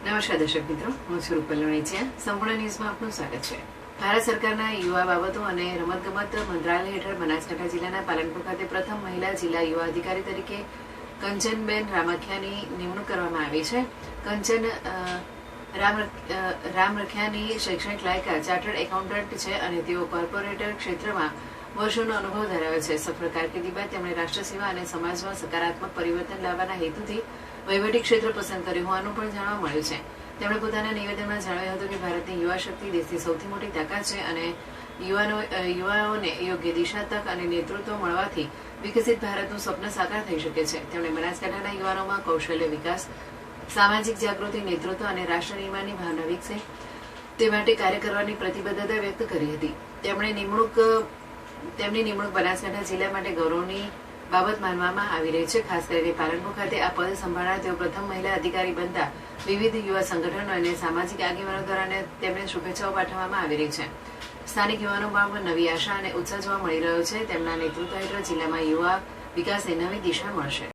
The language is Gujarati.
નમસ્કાર દર્શક મિત્રો, હું છું રૂપલ લોણીચિયા. સંપૂર્ણ ન્યૂઝમાં આપનું સ્વાગત છે. ભારત સરકારના યુવા બાબતો અને રમતગમત મંત્રાલય હેઠળ બનાસકાંઠા જિલ્લાના પાલનપુર ખાતે પ્રથમ મહિલા જિલ્લા યુવા અધિકારી તરીકે કંચનબેન રામરખિયાની નિમણૂક કરવામાં આવી છે. કંચન રામરખિયાની શૈક્ષણિક લાયકાત ચાર્ટર્ડ એકાઉન્ટન્ટ છે અને તેઓ કોર્પોરેટર ક્ષેત્રમાં વર્ષોનો અનુભવ ધરાવે છે. સફળ કારકિર્દી બાદ તેમણે રાષ્ટ્ર સેવા અને સમાજમાં સકારાત્મક પરિવર્તન લાવવાના હેતુથી વહીવટી ક્ષેત્ર પસંદ કર્યું હોવાનું પણ જાણવા મળ્યું છે. તેમણે પોતાના નિવેદનમાં જણાવ્યું હતું કે ભારતની યુવા શક્તિ દેશની સૌથી મોટી તાકાત છે અને યુવાઓને યોગ્ય દિશા, તક અને નેતૃત્વ મળવાથી વિકસિત ભારતનું સ્વપ્ન સાકાર થઈ શકે છે. તેમણે બનાસકાંઠાના યુવાનોમાં કૌશલ્ય વિકાસ, સામાજિક જાગૃતિ, નેતૃત્વ અને રાષ્ટ્ર નિર્માણની ભાવના વિકસે તે માટે કાર્ય કરવાની પ્રતિબદ્ધતા વ્યક્ત કરી હતી. તેમની નિમણૂક બનાસકાંઠા જિલ્લા માટે ગૌરવની બાબત માનવામાં આવી રહી છે. ખાસ કરીને પાલનપુર ખાતે આ પદ સંભાળનાર તેઓ પ્રથમ મહિલા અધિકારી બનતા વિવિધ યુવા સંગઠનો અને સામાજિક આગેવાનો દ્વારા તેમને શુભેચ્છાઓ પાઠવવામાં આવી રહી છે. સ્થાનિક યુવાનોમાં પણ નવી આશા અને ઉત્સાહ જોવા મળી રહ્યો છે. તેમના નેતૃત્વ હેઠળ જિલ્લામાં યુવા વિકાસને નવી દિશા મળશે.